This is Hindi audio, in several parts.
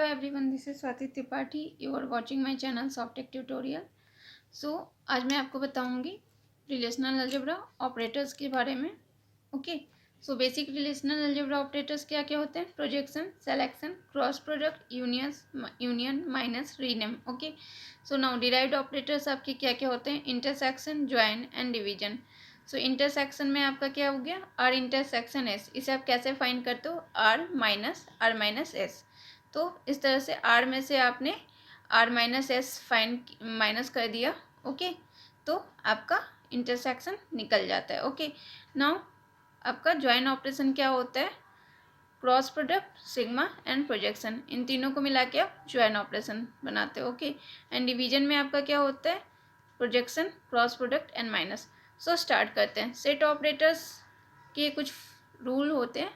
everyone, this is Swati Tripathi. You are watching my channel Softtech Tutorial. आज मैं आपको बताऊंगी रिलेशनल अलजेब्रा ऑपरेटर्स के बारे में. Okay, so basic relational algebra operators क्या क्या होते हैं? Projection, selection, cross product, union, minus, rename. Okay, so now derived operators आपके क्या क्या होते हैं? Intersection, join and division. So intersection में आपका क्या हो गया? R intersection S. इसे आप कैसे फाइंड करते हो? R minus S. तो इस तरह से आर में से आपने आर माइनस एस माइनस कर दिया. ओके, तो आपका इंटरसेक्शन निकल जाता है. ओके, नाउ आपका ज्वाइन ऑपरेशन क्या होता है? Cross product, sigma and projection, इन तीनों को मिला के आप ज्वाइन ऑपरेशन बनाते हो. ओके, एंड डिवीजन में आपका क्या होता है? Projection, cross product and minus. So start करते हैं. सेट ऑपरेटर्स के कुछ रूल होते हैं,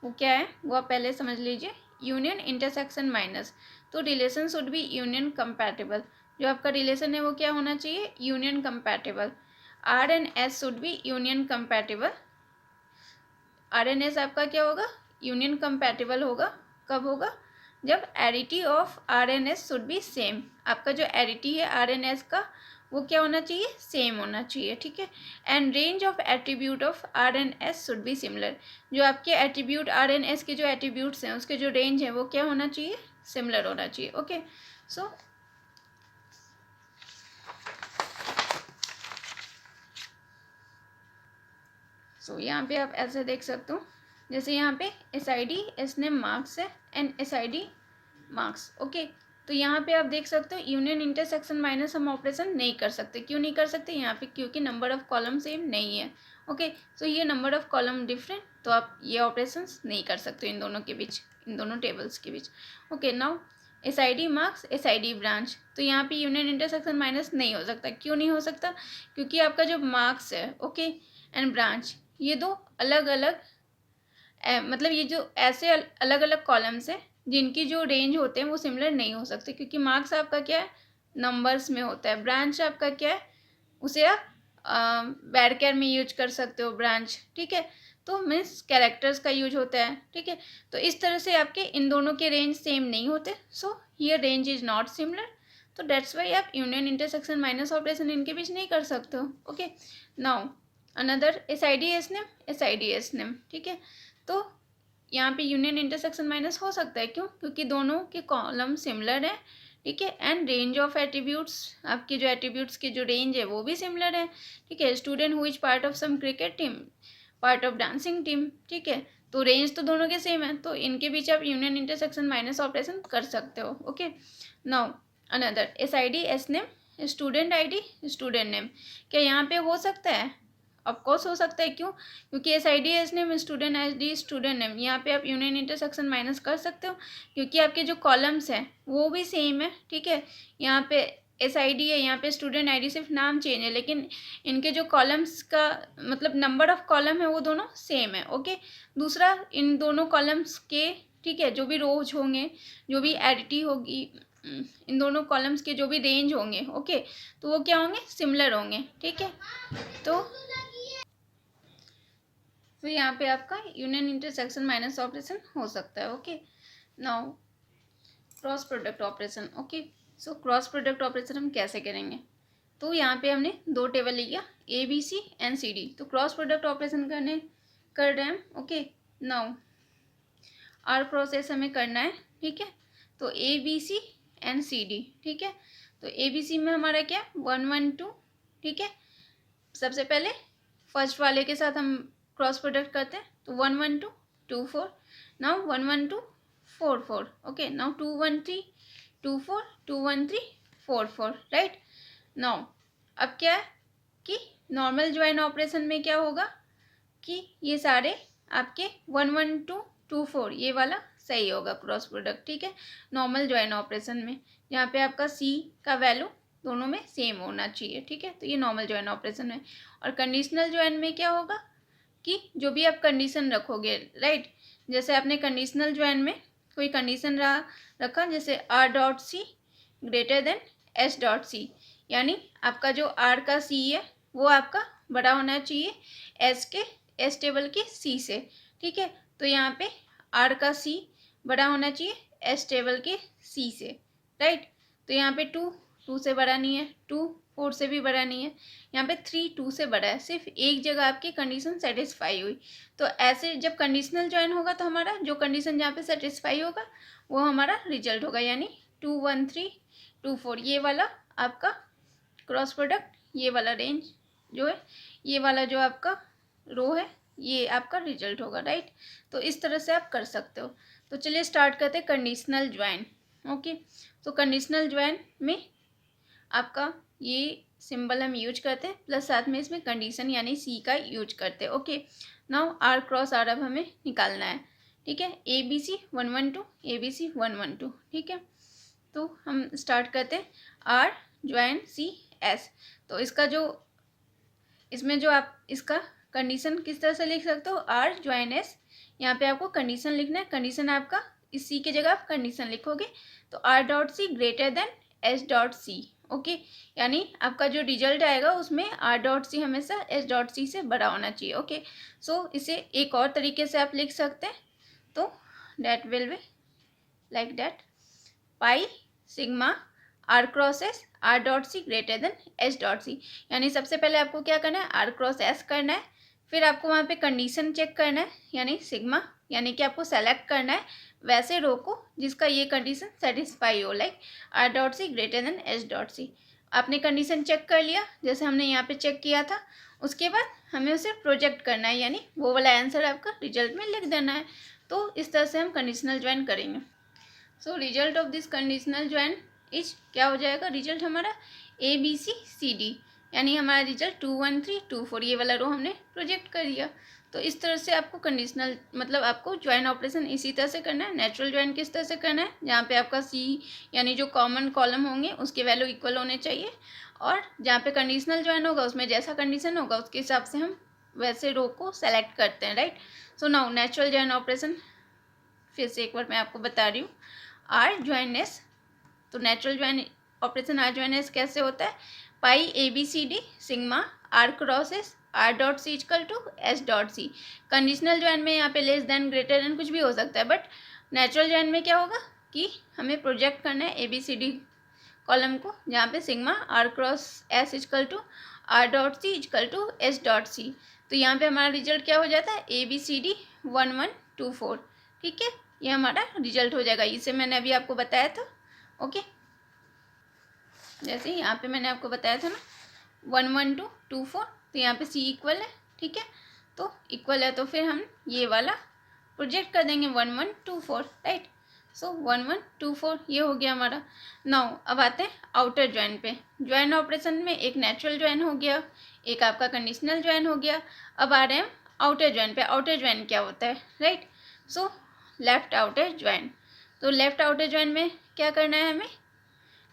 वो क्या है वो आप पहले समझ लीजिए. Union, intersection, minus. तो relation should be union compatible. जो आपका रिलेशन है वो क्या होना चाहिए? Union compatible. R and S should be union compatible. R N S आपका क्या होगा? यूनियन कंपैटिबल होगा. कब होगा? जब arity of R N S should be same. आपका जो एरिटी है आर एन एस का वो क्या होना चाहिए? सेम होना चाहिए. ठीक है. And range of attribute of R N S should be similar. जो आपके एट्रीब्यूट आर एन एस के जो एट्रीब्यूट्स हैं उसके जो रेंज है वो क्या होना चाहिए? सिमिलर होना चाहिए. ओके, सो यहाँ पे आप ऐसे देख सकते हो, जैसे यहाँ पे S I D S name marks है and S I D marks. Okay, तो यहाँ पे आप देख सकते हो यूनियन, इंटरसेक्शन, माइनस हम ऑपरेशन नहीं कर सकते. क्यों नहीं कर सकते यहाँ पे? क्योंकि नंबर ऑफ कॉलम सेम नहीं है. ओके, सो ये नंबर ऑफ कॉलम डिफरेंट, तो आप ये ऑपरेशंस नहीं कर सकते इन दोनों के बीच, इन दोनों टेबल्स के बीच. Okay, now S I D marks, S I D branch. तो यहाँ पे यूनियन, इंटरसेक्शन, माइनस नहीं हो सकता. क्यों नहीं हो सकता? क्योंकि आपका जो मार्क्स है ओके एंड ब्रांच, ये दो अलग अलग मतलब ये जो ऐसे अलग अलग कॉलम्स हैं जिनकी जो रेंज होते हैं वो सिमिलर नहीं हो सकते. क्योंकि मार्क्स आपका क्या है? नंबर्स में होता है. ब्रांच आपका क्या है? उसे आप बैडकेयर में यूज कर सकते हो ब्रांच. ठीक है, तो मीन्स कैरेक्टर्स का यूज होता है. ठीक है, तो इस तरह से आपके इन दोनों के रेंज सेम नहीं होते. So here range is not similar. तो डेट्स वाई आप यूनियन, इंटरसेक्शन, माइनस ऑपरेशन इनके बीच नहीं कर सकते हो. Okay, now another S I D S name, S I D S name. ठीक है, तो यहाँ पे यूनियन, इंटरसेक्शन, माइनस हो सकता है. क्यों? क्योंकि दोनों के कॉलम सिमिलर है. ठीक है, एंड रेंज ऑफ एट्रीब्यूट्स, आपके जो एट्रीब्यूट्स की जो रेंज है वो भी सिमिलर है. ठीक है, student who is part of some cricket team, part of dancing team. ठीक है, तो रेंज तो दोनों के सेम है, तो इनके बीच आप यूनियन, इंटरसेक्शन, माइनस ऑपरेशन कर सकते हो. Okay, now another S I D S name, student I D, student name. क्या यहाँ पे हो सकता है? ऑफकोर्स हो सकता है. क्यों? क्योंकि S I D S name, student I D, student name, यहाँ पे आप यूनियन, इंटरसेक्शन, माइनस कर सकते हो क्योंकि आपके जो कॉलम्स हैं वो भी सेम है. ठीक है, यहाँ पे एस आई डी है, यहाँ पे स्टूडेंट आई डी, सिर्फ नाम चेंज है, लेकिन इनके जो कॉलम्स का मतलब नंबर ऑफ कॉलम है वो दोनों सेम है. ओके, दूसरा इन दोनों कॉलम्स के, ठीक है, जो भी रोज होंगे, जो भी एडिटी होगी, इन दोनों कॉलम्स के जो भी रेंज होंगे ओके, तो वो क्या होंगे? सिमिलर होंगे. ठीक है, तो यहाँ पे आपका यूनियन, इंटरसेक्शन, माइनस ऑपरेशन हो सकता है. Okay, now cross product operation. Okay, so cross product operation हम कैसे करेंगे? तो यहाँ पे हमने दो टेबल लिया, A B C and C D. तो क्रॉस प्रोडक्ट ऑपरेशन कर रहे हैं. ओके, नाउ आर प्रोसेस हमें करना है. ठीक है, तो A B C and C D. ठीक है, तो ए बी सी में हमारा क्या? 1 1 2. ठीक है, सबसे पहले फर्स्ट वाले के साथ हम क्रॉस प्रोडक्ट करते हैं. तो 1 1 2 2 4. Now 1 1 2 4 4. Okay, now 2 1 3 2 4 2 1 3 4 4. Right, now अब क्या है कि नॉर्मल ज्वाइन ऑपरेशन में क्या होगा कि ये सारे आपके 1 1 2 2 4 ये वाला सही होगा क्रॉस प्रोडक्ट. ठीक है, नॉर्मल ज्वाइन ऑपरेशन में यहाँ पे आपका सी का वैल्यू दोनों में सेम होना चाहिए. ठीक है, तो ये नॉर्मल ज्वाइन ऑपरेशन है. और कंडीशनल ज्वाइन में क्या होगा कि जो भी आप कंडीशन रखोगे, राइट, जैसे आपने कंडीशनल ज्वाइन में कोई कंडीशन रखा, जैसे R dot C greater than S dot C, यानी आपका जो आर का सी है वो आपका बड़ा होना चाहिए एस टेबल के सी से. ठीक है, तो यहाँ पे आर का सी बड़ा होना चाहिए एस टेबल के सी से, राइट। तो यहाँ पे 2 से बड़ा नहीं है, 2 4 से भी बड़ा नहीं है, यहाँ पे 3 2 से बड़ा है। सिर्फ एक जगह आपकी कंडीशन सेटिस्फाई हुई। तो ऐसे जब कंडीशनल ज्वाइन होगा तो हमारा जो कंडीशन जहाँ पे सेटिस्फाई होगा वो हमारा रिजल्ट होगा, यानी 2 1 3 2 4 ये वाला आपका क्रॉस प्रोडक्ट, ये वाला रेंज जो है, ये वाला जो आपका रो है, ये आपका रिजल्ट होगा, राइट। तो इस तरह से आप कर सकते हो। तो चलिए स्टार्ट करते हैं कंडीशनल ज्वाइन। ओके, तो कंडीशनल ज्वाइन में आपका ये सिंबल हम यूज करते हैं, प्लस साथ में इसमें कंडीशन यानी सी का यूज करते हैं। Okay, now R cross R अब हमें निकालना है, ठीक है। A B C 1 1 2, A B सी 1 1 2, ठीक है। तो हम स्टार्ट करते हैं आर ज्वाइन सी एस। तो इसका जो इसमें जो आप इसका कंडीशन किस तरह से लिख सकते हो, आर ज्वाइन एस, यहाँ पे आपको कंडीशन लिखना है। कंडीशन आपका इस सी की जगह आप कंडीशन लिखोगे, तो R dot C greater than S dot C. Okay, यानी आपका जो रिजल्ट आएगा उसमें आर डॉट सी हमेशा एस डॉट सी से बड़ा होना चाहिए। ओके, सो इसे एक और तरीके से आप लिख सकते हैं, तो that will be like that pi sigma R cross S R dot C greater than S dot C. यानी सबसे पहले आपको क्या करना है, आर क्रॉस एस करना है, फिर आपको वहाँ पे कंडीशन चेक करना है, यानी सिग्मा, यानी कि आपको सेलेक्ट करना है वैसे रो को जिसका ये कंडीशन सेटिस्फाई हो, like R dot C greater than S dot C. आपने कंडीशन चेक कर लिया जैसे हमने यहाँ पे चेक किया था, उसके बाद हमें उसे प्रोजेक्ट करना है, यानी वो वाला आंसर आपका रिजल्ट में लिख देना है। तो इस तरह से हम कंडीशनल ज्वाइन करेंगे। So result of this conditional join is क्या हो जाएगा, रिजल्ट हमारा ए बी सी सी डी, यानी हमारा रिजल्ट 2 1 3 2 4 ये वाला रो हमने प्रोजेक्ट कर दिया। तो इस तरह से आपको कंडीशनल मतलब आपको ज्वाइन ऑपरेशन इसी तरह से करना है। नेचुरल ज्वाइन किस तरह से करना है, जहाँ पे आपका सी यानी जो कॉमन कॉलम होंगे उसके वैल्यू इक्वल होने चाहिए, और जहाँ पे कंडीशनल ज्वाइन होगा उसमें जैसा कंडीशन होगा उसके हिसाब से हम वैसे रो को सेलेक्ट करते हैं, right. So now natural join operation फिर से एक बार मैं आपको बता रही हूँ, आर ज्वाइन एस। तो natural join operation R join S कैसे होता है, pi A B C D sigma R cross S R dot C equal to S dot C. Conditional join में यहाँ पे लेस देन ग्रेटर देन कुछ भी हो सकता है, बट नेचुरल ज्वाइन में क्या होगा कि हमें प्रोजेक्ट करना है A B C D column को, जहाँ पे sigma R cross S equal to R dot C equal to S dot C. तो यहाँ पे हमारा रिजल्ट क्या हो जाता है, ए बी सी डी 1 1 2 4, ठीक है। ये हमारा रिजल्ट हो जाएगा, इसे मैंने अभी आपको बताया था। ओके, जैसे यहाँ पे मैंने आपको बताया था ना 1 1 2 2 4, तो यहाँ पे सी इक्वल है, ठीक है। तो इक्वल है तो फिर हम ये वाला प्रोजेक्ट कर देंगे 1 1 2 4, राइट। सो 1 1 2 4 ये हो गया हमारा। नाउ अब आते हैं आउटर ज्वाइन पे। ज्वाइन ऑपरेशन में एक नेचुरल ज्वाइन हो गया, एक आपका कंडीशनल ज्वाइन हो गया। अब आ रहे हैं आउटर ज्वाइन पे। आउटर ज्वाइन क्या होता है, right. So left outer join. तो लेफ्ट आउटर ज्वाइन में क्या करना है हमें,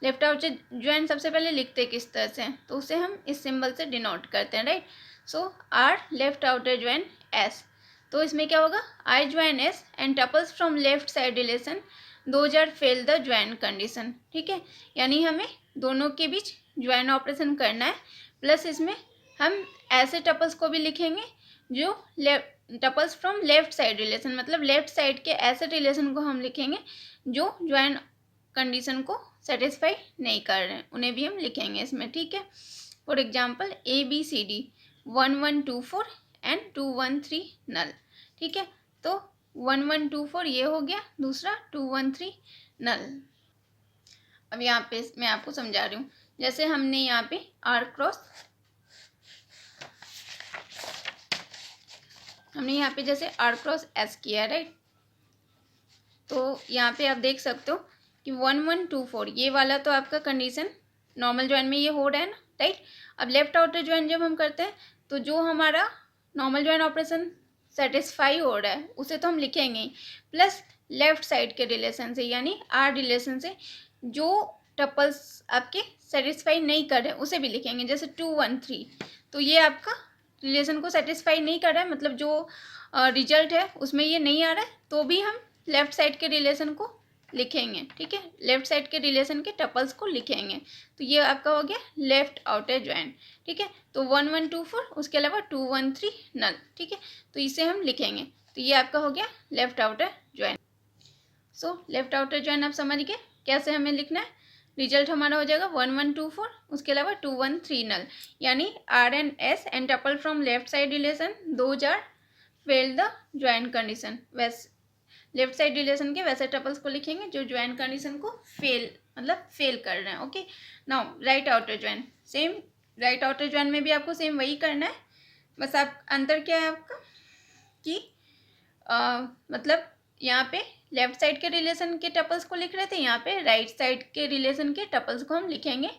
लेफ्ट आउटर ज्वाइन सबसे पहले लिखते किस तरह से हैं, तो उसे हम इस सिंबल से डिनोट करते हैं, right. So R left outer join S. तो इसमें क्या होगा, I join S and tuples from left side relation those are fail the join condition, ठीक है। यानी हमें दोनों के बीच ज्वाइन ऑपरेशन करना है, प्लस इसमें हम ऐसे टपल्स को भी लिखेंगे जो tuples from left side relation, मतलब लेफ्ट साइड के ऐसे रिलेशन को हम लिखेंगे जो ज्वाइन कंडीशन को सेटिस्फाई नहीं कर रहे हैं, उन्हें भी हम लिखेंगे इसमें, ठीक है। For example A B C D 1 1 2 4 and 2 1 3 null, ठीक है। तो 1 1 2 4 ये हो गया, दूसरा 2 1 3 नल। अब यहाँ पे मैं आपको समझा रही हूँ, जैसे हमने यहाँ पे आर क्रॉस, हमने यहाँ पे जैसे आर क्रॉस एस किया, राइट। तो यहाँ पे आप देख सकते हो कि 1 1 2 4 ये वाला तो आपका कंडीशन नॉर्मल ज्वाइन में ये हो रहा है ना, राइट। अब लेफ्ट आउटर ज्वाइन जब हम करते हैं तो जो हमारा नॉर्मल ज्वाइन ऑपरेशन सेटिस्फाई हो रहा है उसे तो हम लिखेंगे ही, प्लस लेफ्ट साइड के रिलेशन से यानी आर रिलेशन से जो टपल्स आपके सेटिस्फाई नहीं कर रहे उसे भी लिखेंगे, जैसे 2 1 3। तो ये आपका रिलेशन को सेटिस्फाई नहीं कर रहा है, मतलब जो रिजल्ट है उसमें ये नहीं आ रहा है, तो भी हम लेफ्ट साइड के रिलेशन को लिखेंगे, ठीक है। लेफ्ट साइड के रिलेशन के टपल्स को लिखेंगे। तो ये आपका हो गया लेफ्ट आउटर ज्वाइन, ठीक है। तो 1 1 2 4 उसके अलावा 2 1 3 नल, ठीक है। तो इसे हम लिखेंगे, तो ये आपका हो गया left outer join. So left outer join आप समझ गए कैसे हमें लिखना है। रिजल्ट हमारा हो जाएगा 1124, उसके अलावा 213 नल, यानी R and S and tuple from left side relation those are fail the join condition. वैसे लेफ्ट साइड रिलेशन के वैसे टपल्स को लिखेंगे जो ज्वाइन कंडीशन को फेल मतलब फेल कर रहे हैं। Okay, now right outer join, same right outer join में भी आपको सेम वही करना है, बस आप अंतर क्या है आपका कि मतलब यहाँ पे लेफ्ट साइड के रिलेशन के टपल्स को लिख रहे थे, यहाँ पे राइट साइड के रिलेशन के टपल्स को हम लिखेंगे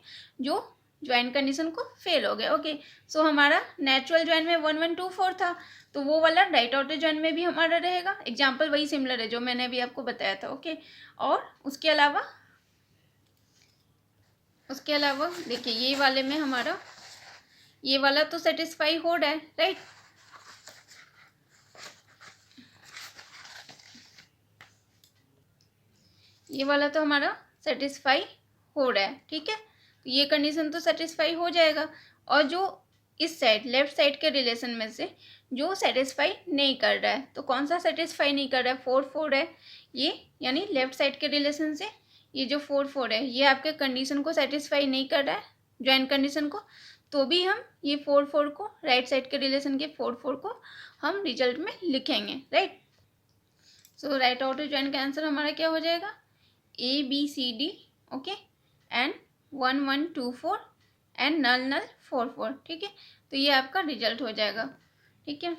जो ज्वाइन कंडीशन को फेल हो गया। ओके, सो हमारा नेचुरल ज्वाइन में 1124 था, तो वो वाला राइट आउटर ज्वाइन में भी हमारा रहेगा। एग्जाम्पल वही सिमिलर है जो मैंने अभी आपको बताया था। ओके, और उसके अलावा देखिए ये वाले में हमारा ये वाला तो सेटिस्फाई हो रहा है, राइट। ये वाला तो हमारा सेटिस्फाई हो रहा है, ठीक है, तो ये कंडीशन तो सेटिस्फाई हो जाएगा। और जो इस साइड लेफ्ट साइड के रिलेशन में से जो सेटिस्फाई नहीं कर रहा है, तो कौन सा सेटिस्फाई नहीं कर रहा है, 4 है ये, यानी लेफ्ट साइड के रिलेशन से ये जो 4 है ये आपके कंडीशन को सेटिस्फाई नहीं कर रहा है, ज्वाइन कंडीशन को, तो भी हम ये 4 को राइट साइड के रिलेशन के 4 को हम रिजल्ट में लिखेंगे, right. So right outer join का आंसर हमारा क्या हो जाएगा, ABCD, okay, and 1124 and null 4, ठीक है, तो ये आपका रिजल्ट हो जाएगा, ठीक है।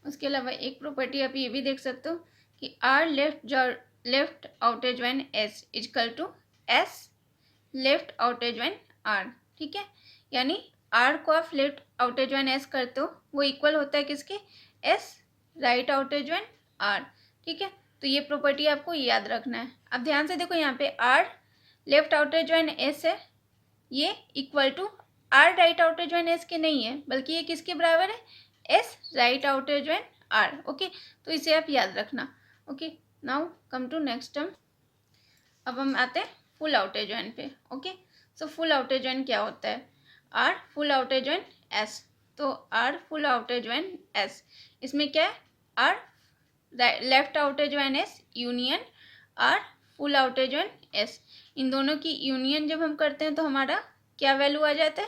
उसके अलावा एक प्रॉपर्टी आप ये भी देख सकते हो कि R left outer join S is equal to S left outer join R, ठीक है, यानी आर को आप लेफ्ट आउटर ज्वाइन एस करते हो वो इक्वल होता है किसके, S right outer join R, ठीक है, तो ये प्रॉपर्टी आपको याद रखना है। अब ध्यान से देखो यहाँ पे R left outer join S है, ये equal to R right outer join S के नहीं है, बल्कि ये किसके बराबर है, S right outer join R, okay, तो इसे आप याद रखना। Okay, now come to next term. अब हम आते हैं फुल आउटर ज्वाइन पे। Okay, so full outer join क्या होता है, R full outer join S, तो R full outer join S, इसमें क्या है, R left outer join S union R full outer join S, इन दोनों की यूनियन जब हम करते हैं तो हमारा क्या वैल्यू आ जाता है,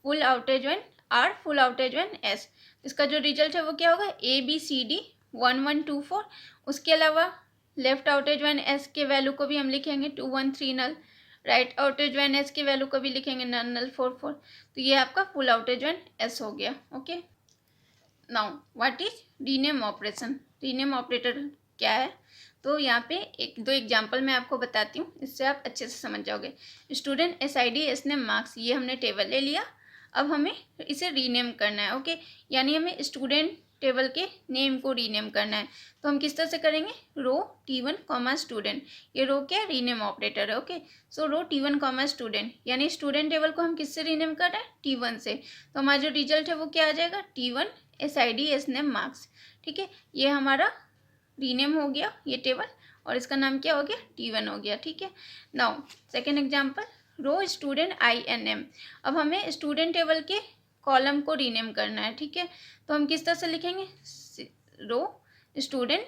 full outer join are full outer join S, इसका जो रिजल्ट है वो क्या होगा, ABCD 1124। उसके अलावा लेफ्ट आउटर ज्वाइन एस के वैल्यू को भी हम लिखेंगे 213 नल, राइट आउटर ज्वाइन एस के वैल्यू को भी लिखेंगे नल 4, तो ये आपका फुल आउटर ज्वाइन एस हो गया। Okay, now what is rename operation, rename operator क्या है, तो यहाँ पे एक दो एग्जांपल मैं आपको बताती हूँ, इससे आप अच्छे से समझ जाओगे। स्टूडेंट SID SNAME मार्क्स, ये हमने टेबल ले लिया, अब हमें इसे रीनेम करना है। ओके, यानी हमें स्टूडेंट टेबल के नेम को रीनेम करना है, तो हम किस तरह से करेंगे, रो T1 कॉमा स्टूडेंट, ये रो क्या रीनेम ऑपरेटर है। ओके, सो रो T1 कॉमा स्टूडेंट, यानी स्टूडेंट टेबल को हम किससे रीनेम कर रहे हैं, T1 से, तो हमारा जो रिजल्ट है वो क्या आ जाएगा, T1 SID SNAME मार्क्स, ठीक है, ये हमारा रीनेम हो गया ये टेबल, और इसका नाम क्या हो गया, T1 हो गया, ठीक है। नाउ सेकेंड एग्जाम्पल, रो स्टूडेंट INM, अब हमें स्टूडेंट टेबल के कॉलम को रीनेम करना है, ठीक है, तो हम किस तरह से लिखेंगे, रो स्टूडेंट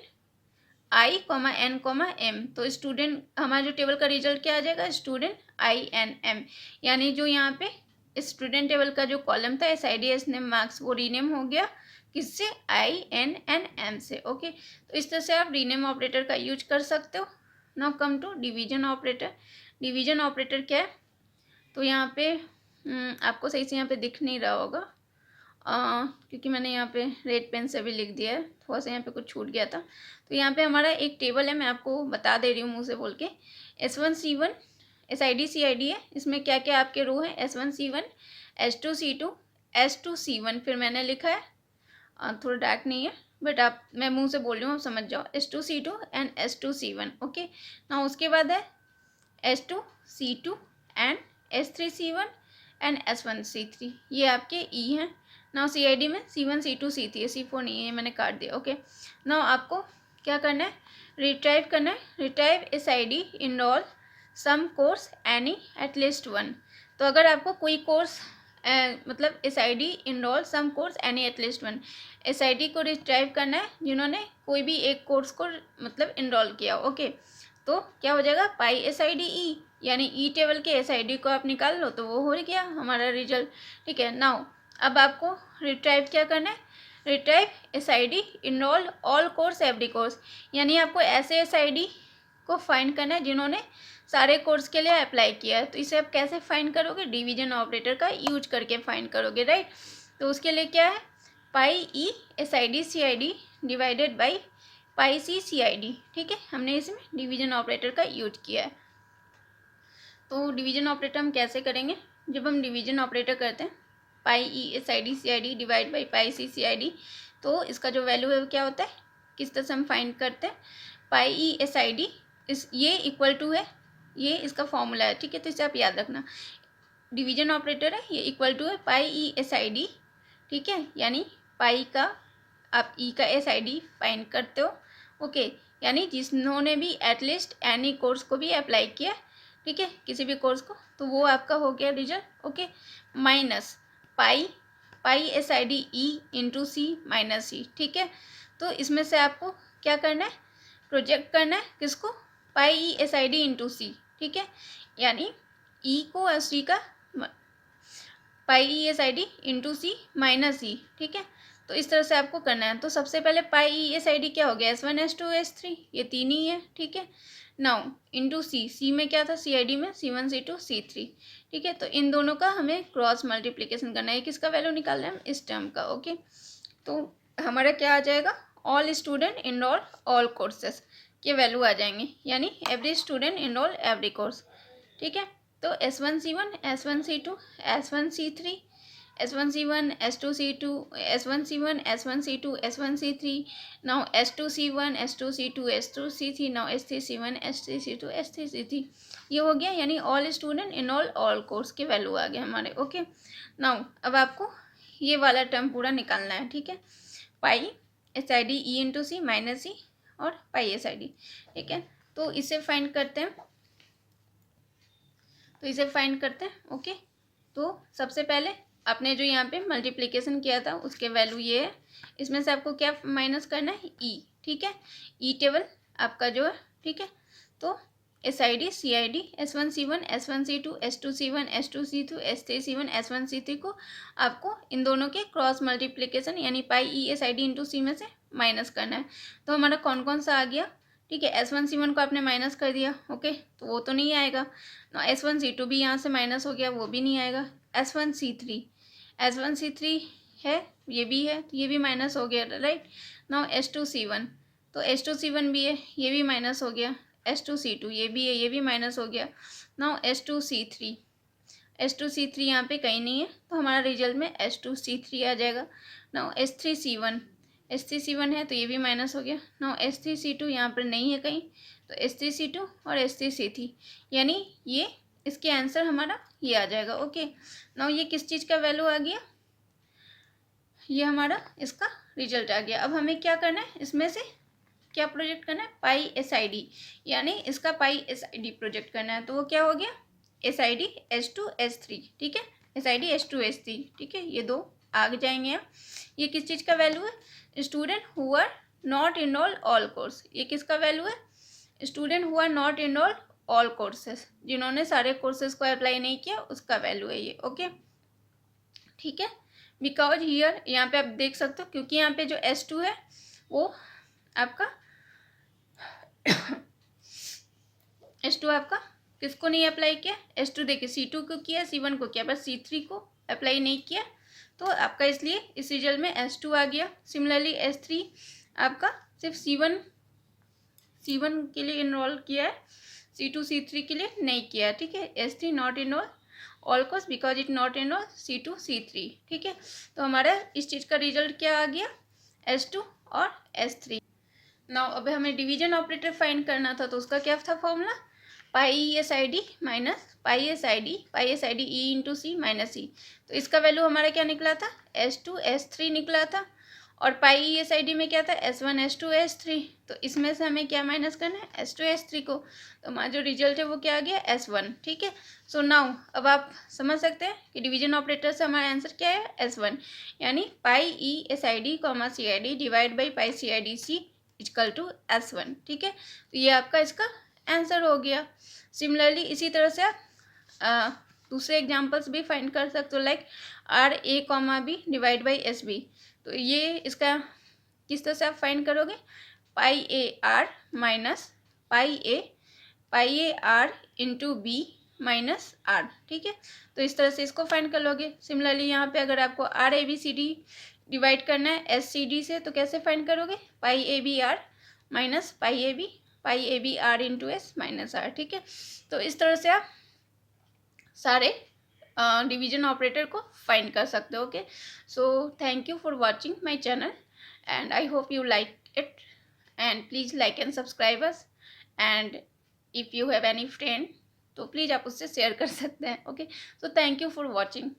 I, N, M, तो स्टूडेंट हमारा जो टेबल का रिजल्ट क्या आ जाएगा, स्टूडेंट INM, यानी जो यहाँ पे स्टूडेंट टेबल का जो कॉलम था SID SNAME मार्क्स वो रीनेम हो गया किससे, INM से। ओके, तो इस तरह से आप रीनेम ऑपरेटर का यूज कर सकते हो। Now come to division operator. Division operator क्या है, तो यहाँ पे आपको सही से यहाँ पे दिख नहीं रहा होगा क्योंकि मैंने यहाँ पे रेड पेन से भी लिख दिया है, थोड़ा सा यहाँ पे कुछ छूट गया था। तो यहाँ पे हमारा एक टेबल है, मैं आपको बता दे रही हूँ मुँह से बोल के, S1 C1 SID CID है, इसमें क्या क्या आपके रो है, S1 C1 S2 C2 S2 C1, फिर मैंने लिखा है थोड़ा डार्क नहीं है बट आप मैं मुंह से बोल रही हूँ, आप समझ जाओ, S2 C2 and S2 C1। Okay, ना उसके बाद है S2 C2 and S3 C1 and S1 C3, ये आपके E हैं। ना CID में C1 C2 C3 है, C4 नहीं है, ये मैंने काट दिया। ओके, ना आपको क्या करना है, रिट्राइव करना है, retrieve SID enroll some course any at least 1, तो अगर आपको कोई कोर्स मतलब SID enroll some course any at least one, SID को रिट्राइव करना है जिन्होंने कोई भी एक कोर्स को मतलब इनरोल किया। ओके, तो क्या हो जाएगा पाई SID E, यानी ई टेबल के SID को आप निकाल लो तो वो हो गया हमारा रिजल्ट। ठीक है, नाउ अब आपको रिट्राइव क्या करना है, retrieve SID enroll all course every course, यानी आपको ऐसे SID को फाइंड करना है जिन्होंने सारे कोर्स के लिए अप्लाई किया है। तो इसे आप कैसे फाइंड करोगे, डिवीजन ऑपरेटर का यूज करके फाइंड करोगे, राइट। तो उसके लिए क्या है, पाई ई SID CID divided by pi C CID। ठीक है, हमने इसमें डिवीजन ऑपरेटर का यूज किया है। तो डिवीजन ऑपरेटर हम कैसे करेंगे, जब हम डिवीजन ऑपरेटर करते हैं पाई ई SID CID divide by pi C CID, तो इसका जो वैल्यू है वो क्या होता है, किस तरह से हम फाइंड करते हैं, पाई ई SID ये इक्वल टू है, ये इसका फॉर्मूला है। ठीक है, तो इसे आप याद रखना, डिवीजन ऑपरेटर है ये इक्वल टू है पाई ई SID। ठीक है, यानी पाई का आप ई का SID फाइंड करते हो। ओके, यानी जिन्होंने भी एटलीस्ट एनी कोर्स को भी अप्लाई किया, ठीक है, किसी भी कोर्स को, तो वो आपका हो गया result. Okay, minus pi SID E into C minus C। ठीक है, तो इसमें से आपको क्या करना है, प्रोजेक्ट करना है किसको, पाई SID इंटू C। ठीक है, यानी E को और C का पाई SID into C minus C। ठीक है, तो इस तरह से आपको करना है। तो सबसे पहले पाई SID क्या हो गया, S1 S2 S3, ये तीन ही है। ठीक है, नाउ इंटू C में क्या था, CID में C1 C2 C3। ठीक है, तो इन दोनों का हमें क्रॉस मल्टीप्लिकेशन करना है, किसका वैल्यू निकालना है, इस टर्म का। ओके, तो हमारा क्या आ जाएगा, all student enroll all courses के वैल्यू आ जाएंगे, यानी every student enroll every course. ठीक है, तो S1 C1 S1 C2 S1 C3 S1 C1 S2 C2 S1 C1 S1 C2 S1 C3, now S2 C1 S2 C2 S2 C3, now S3 C1 S3 C2 S3 C3, ये हो गया, यानी all student in all course के वैल्यू आ गए हमारे। ओके, नाउ अब आपको ये वाला टर्म पूरा निकालना है। ठीक है, पाई SID E into C minus C और पाई SID। ठीक है, तो इसे फाइंड करते हैं, ओके, तो सबसे पहले आपने जो यहाँ पे मल्टीप्लिकेशन किया था उसके वैल्यू ये है, इसमें से आपको क्या माइनस करना है, E। ठीक है, E टेबल आपका जो है। ठीक है, तो SID CID S1 C1 S1 C2 S2 C1 S2 C2 S3 C1 S1 C3 को आपको इन दोनों के क्रॉस मल्टीप्लिकेशन यानी पाई E SID इंटू C में से माइनस करना है। तो हमारा कौन कौन सा आ गया, ठीक है, S1 C1 को आपने माइनस कर दिया। ओके, तो वो तो नहीं आएगा ना, S1 C2 भी यहाँ से माइनस हो गया, वो भी नहीं आएगा। S1 C3 है, ये भी है, तो ये भी माइनस हो गया, राइट। नाउ S2 C1, तो S2 C1 भी है, ये भी माइनस हो गया। S2 C2 ये भी है, ये भी माइनस हो गया। नाउ S2 C3 यहाँ पे कहीं नहीं है, तो हमारा रिजल्ट में S2 C3 आ जाएगा। नाउ S3 C1 है, तो ये भी माइनस हो गया। नाउ S3 C2 यहाँ पर नहीं है कहीं, तो S3 C2 और S3 C3, यानी ये इसके आंसर हमारा ये आ जाएगा। ओके, नाउ ये किस चीज़ का वैल्यू आ गया, ये हमारा इसका रिजल्ट आ गया। अब हमें क्या करना है, इसमें से क्या प्रोजेक्ट करना है, पाई SID, यानी इसका पाई SID प्रोजेक्ट करना है। तो वो क्या हो गया, SID S2 S3। ठीक है, SID S2 S3। ठीक है, ये दो आ जाएंगे। अब ये किस चीज़ का वैल्यू है, student who are not enroll all course, ये किसका वैल्यू है, student who are not enroll all courses, जिन्होंने सारे कोर्सेज को अप्लाई नहीं किया उसका वैल्यू है ये। ओके, ठीक है, बिकॉज हियर यहाँ पे आप देख सकते हो, क्योंकि यहाँ पे जो S2 है वो आपका S2 आपका किसको नहीं अप्लाई किया, S2 देखिए C2 को किया, C1 को किया, बस C3 को अप्लाई नहीं किया, तो आपका इसलिए इस रिजल्ट में S2 आ गया। सिमिलरली S3 आपका सिर्फ C1 के लिए इनरोल किया है, C2 C3 के लिए नहीं किया। ठीक है, S3 not enroll all course because it not enroll C2 C3। ठीक है, तो हमारा इस चीज़ का रिजल्ट क्या आ गया, S2 और S3। नाउ अब हमें डिवीजन ऑपरेटर फाइंड करना था, तो उसका क्या था फॉर्मूला, पाई SID minus pi SID E into C minus C। तो इसका वैल्यू हमारा क्या निकला था, S2 S3 निकला था, और पाई एस आई डी में क्या था, S1 S2 S3, तो इसमें से हमें क्या माइनस करना है, S2 S3 को, तो हमारा जो रिजल्ट है वो क्या आ गया, S1। ठीक है, सो नाउ अब आप समझ सकते हैं कि डिवीजन ऑपरेटर से हमारा आंसर क्या है, S1, यानी pi E S I D comma C I D divide by pi C I D C equal to S1। ठीक है, तो ये आपका इसका आंसर हो गया। सिमिलरली इसी तरह से आप दूसरे एग्जाम्पल्स भी फाइंड कर सकते हो, like R A comma B divide by S B. तो ये इसका किस तरह से आप फाइंड करोगे, pi A R minus pi A R into B minus R. ठीक है, तो इस तरह से इसको फाइंड कर लोगे। सिमिलरली यहाँ पे अगर आपको R A B C D divide करना है एस सी डी से, तो कैसे फाइंड करोगे, pi A B R minus pi A B R into S minus R. ठीक है, तो इस तरह से आप सारे डिवीजन ऑपरेटर को फाइंड कर सकते हो। Okay, so thank you for watching my channel and I hope you like it and please like and subscribe us and if you have any friend तो प्लीज़ आप उससे शेयर कर सकते हैं। Okay, so thank you for watching.